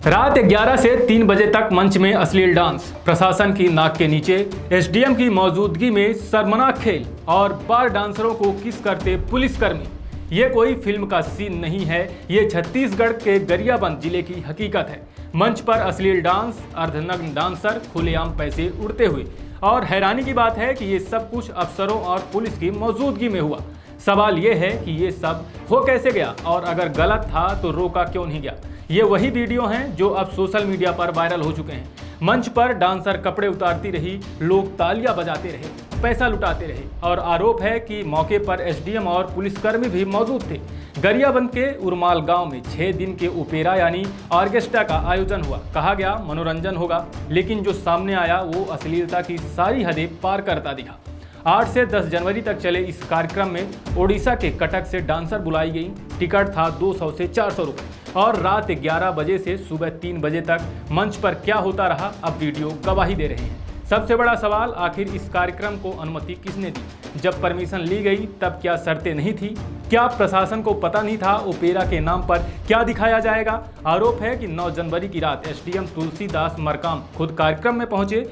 रात 11 से 3 बजे तक मंच में अश्लील डांस, प्रशासन की नाक के नीचे, एसडीएम की मौजूदगी में शर्मनाक खेल और बार डांसरों को किस करते पुलिसकर्मी। ये कोई फिल्म का सीन नहीं है, ये छत्तीसगढ़ के गरियाबंद जिले की हकीकत है। मंच पर अश्लील डांस, अर्धनग्न डांसर, खुलेआम पैसे उड़ते हुए, और हैरानी की बात है कि ये सब कुछ अफसरों और पुलिस की मौजूदगी में हुआ। सवाल ये है कि ये सब हो कैसे गया, और अगर गलत था तो रोका क्यों नहीं गया। ये वही वीडियो हैं जो अब सोशल मीडिया पर वायरल हो चुके हैं। मंच पर डांसर कपड़े उतारती रही, लोग तालियां बजाते रहे, पैसा लुटाते रहे, और आरोप है कि मौके पर एसडीएम और पुलिसकर्मी भी मौजूद थे। गरियाबंद के उरमाल गांव में 6 दिन के ओपेरा यानी ऑर्केस्ट्रा का आयोजन हुआ। कहा गया मनोरंजन होगा, लेकिन जो सामने आया वो अश्लीलता की सारी हदें पार करता दिखा। 8 से 10 जनवरी तक चले इस कार्यक्रम में ओडिशा के कटक से डांसर बुलाई गई। टिकट था 200 से 400 रुपये, और रात 11 बजे से सुबह 3 बजे तक मंच पर क्या होता रहा, अब वीडियो गवाही दे रहे हैं। सबसे बड़ा सवाल, आखिर इस कार्यक्रम को अनुमति किसने दी? जब परमिशन ली गई तब क्या शर्तें नहीं थी? क्या प्रशासन को पता नहीं था ओपेरा के नाम पर क्या दिखाया जाएगा? आरोप है कि 9 जनवरी की रात एसडीएम तुलसीदास मरकाम खुद कार्यक्रम में पहुंचे।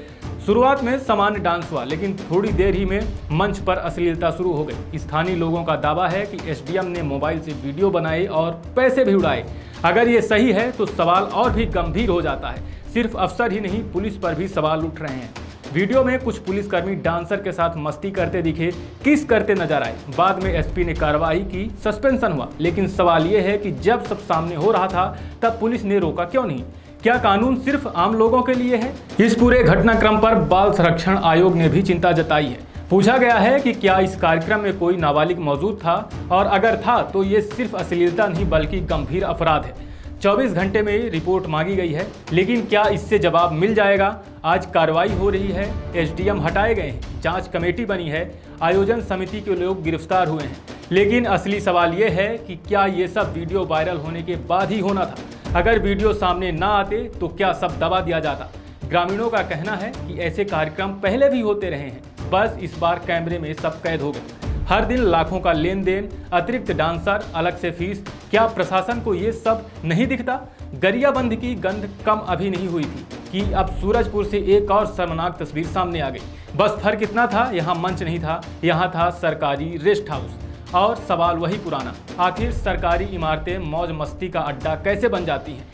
शुरुआत में सामान्य डांस हुआ, लेकिन थोड़ी देर ही में मंच पर अश्लीलता शुरू हो गई। स्थानीय लोगों का दावा है कि एसडीएम ने मोबाइल से वीडियो बनाए और पैसे भी उड़ाए। अगर ये सही है तो सवाल और भी गंभीर हो जाता है। सिर्फ अफसर ही नहीं, पुलिस पर भी सवाल उठ रहे हैं। वीडियो में कुछ पुलिसकर्मी डांसर के साथ मस्ती करते दिखे, किस करते नजर आए। बाद में एसपी ने कार्रवाई की, सस्पेंशन हुआ। लेकिन सवाल ये है कि जब सब सामने हो रहा था तब पुलिस ने रोका क्यों नहीं? क्या कानून सिर्फ आम लोगों के लिए है? इस पूरे घटनाक्रम पर बाल संरक्षण आयोग ने भी चिंता जताई है। पूछा गया है कि क्या इस कार्यक्रम में कोई नाबालिग मौजूद था, और अगर था तो ये सिर्फ अश्लीलता नहीं बल्कि गंभीर अपराध है। 24 घंटे में रिपोर्ट मांगी गई है, लेकिन क्या इससे जवाब मिल जाएगा? आज कार्रवाई हो रही है, एसडीएम हटाए गए हैं, जांच कमेटी बनी है, आयोजन समिति के लोग गिरफ्तार हुए हैं। लेकिन असली सवाल ये है कि क्या ये सब वीडियो वायरल होने के बाद ही होना था? अगर वीडियो सामने ना आते तो क्या सब दबा दिया जाता? ग्रामीणों का कहना है कि ऐसे कार्यक्रम पहले भी होते रहे हैं, बस इस बार कैमरे में सब कैद हो गए। हर दिन लाखों का लेन देन, अतिरिक्त डांसर, अलग से फीस। क्या प्रशासन को ये सब नहीं दिखता? गरियाबंद की गंध कम अभी नहीं हुई थी कि अब सूरजपुर से एक और शर्मनाक तस्वीर सामने आ गई। बस फर्क इतना था, यहाँ मंच नहीं था, यहाँ था सरकारी रेस्ट हाउस। और सवाल वही पुराना, आखिर सरकारी इमारतें मौज मस्ती का अड्डा कैसे बन जाती हैं?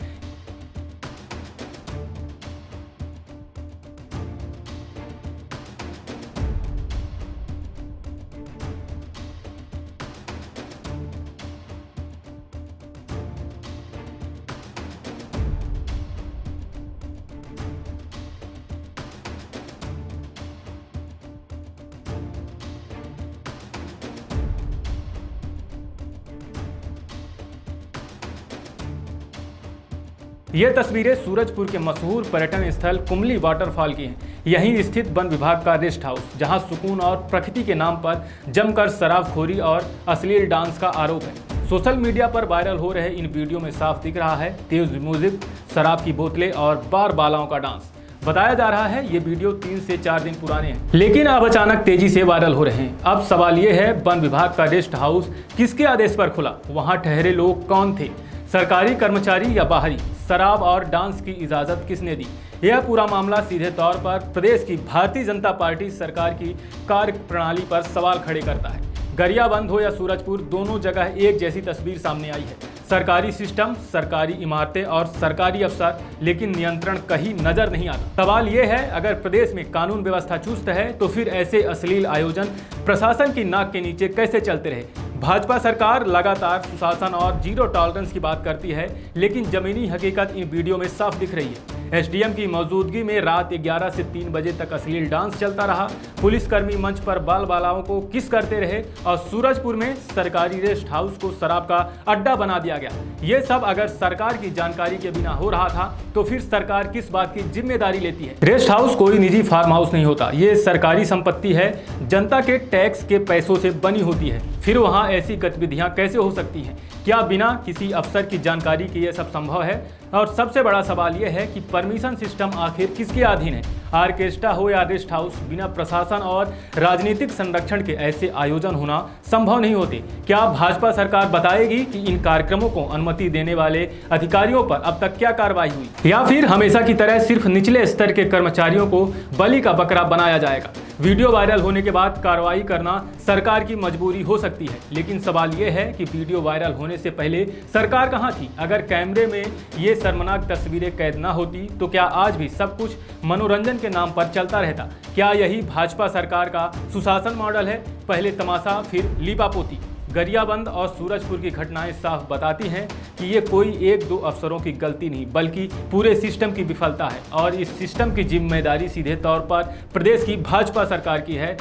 ये तस्वीरें सूरजपुर के मशहूर पर्यटन स्थल कुमली वाटरफॉल की हैं। यहीं स्थित वन विभाग का रेस्ट हाउस, जहां सुकून और प्रकृति के नाम पर जमकर शराबखोरी और अश्लील डांस का आरोप है। सोशल मीडिया पर वायरल हो रहे इन वीडियो में साफ दिख रहा है तेज म्यूजिक, शराब की बोतलें और बार बालाओं का डांस। बताया जा रहा है ये वीडियो 3 से 4 दिन पुराने हैं, लेकिन अब अचानक तेजी से वायरल हो रहे हैं। अब सवाल ये है, वन विभाग का रेस्ट हाउस किसके आदेश पर खुला? वहां ठहरे लोग कौन थे? सरकारी कर्मचारी या बाहरी? शराब और डांस की इजाज़त किसने दी? यह पूरा मामला सीधे तौर पर प्रदेश की भारतीय जनता पार्टी सरकार की कार्य प्रणाली पर सवाल खड़े करता है। गरियाबंद हो या सूरजपुर, दोनों जगह एक जैसी तस्वीर सामने आई है। सरकारी सिस्टम, सरकारी इमारतें और सरकारी अफसर, लेकिन नियंत्रण कहीं नजर नहीं आता। सवाल यह है, अगर प्रदेश में कानून व्यवस्था चुस्त है तो फिर ऐसे अश्लील आयोजन प्रशासन की नाक के नीचे कैसे चलते रहे? भाजपा सरकार लगातार सुशासन और जीरो टॉलरेंस की बात करती है, लेकिन जमीनी हकीकत इन वीडियो में साफ दिख रही है। एसडीएम की मौजूदगी में रात 11 से 3 बजे तक अश्लील डांस चलता रहा, पुलिसकर्मी मंच पर बाल बालाओं को किस करते रहे, और सूरजपुर में सरकारी रेस्ट हाउस को शराब का अड्डा बना दिया गया। ये सब अगर सरकार की जानकारी के बिना हो रहा था तो फिर सरकार किस बात की जिम्मेदारी लेती है? रेस्ट हाउस कोई निजी फार्म हाउस नहीं होता, ये सरकारी संपत्ति है, जनता के टैक्स के पैसों से बनी होती है। फिर वहां ऐसी गतिविधियां कैसे हो सकती हैं? क्या बिना किसी अफसर की जानकारी के ये सब संभव है? और सबसे बड़ा सवाल यह है कि परमिशन सिस्टम आखिर किसके अधीन है? ऑर्केस्ट्रा हो या रेस्ट हाउस, बिना प्रशासन और राजनीतिक संरक्षण के ऐसे आयोजन होना संभव नहीं होते। क्या भाजपा सरकार बताएगी कि इन कार्यक्रमों को अनुमति देने वाले अधिकारियों पर अब तक क्या कार्रवाई हुई, या फिर हमेशा की तरह सिर्फ निचले स्तर के कर्मचारियों को बलि का बकरा बनाया जाएगा? वीडियो वायरल होने के बाद कार्रवाई करना सरकार की मजबूरी हो सकती है, लेकिन सवाल यह है कि वीडियो वायरल होने से पहले सरकार कहां थी? अगर कैमरे में ये शर्मनाक तस्वीरें कैद ना होती तो क्या आज भी सब कुछ मनोरंजन के नाम पर चलता रहता? क्या यही भाजपा सरकार का सुशासन मॉडल है? पहले तमाशा फिर लीपापोती। गरियाबंद और सूरजपुर की घटनाएं साफ बताती हैं कि ये कोई एक दो अफसरों की गलती नहीं बल्कि पूरे सिस्टम की विफलता है, और इस सिस्टम की जिम्मेदारी सीधे तौर पर प्रदेश की भाजपा सरकार की है।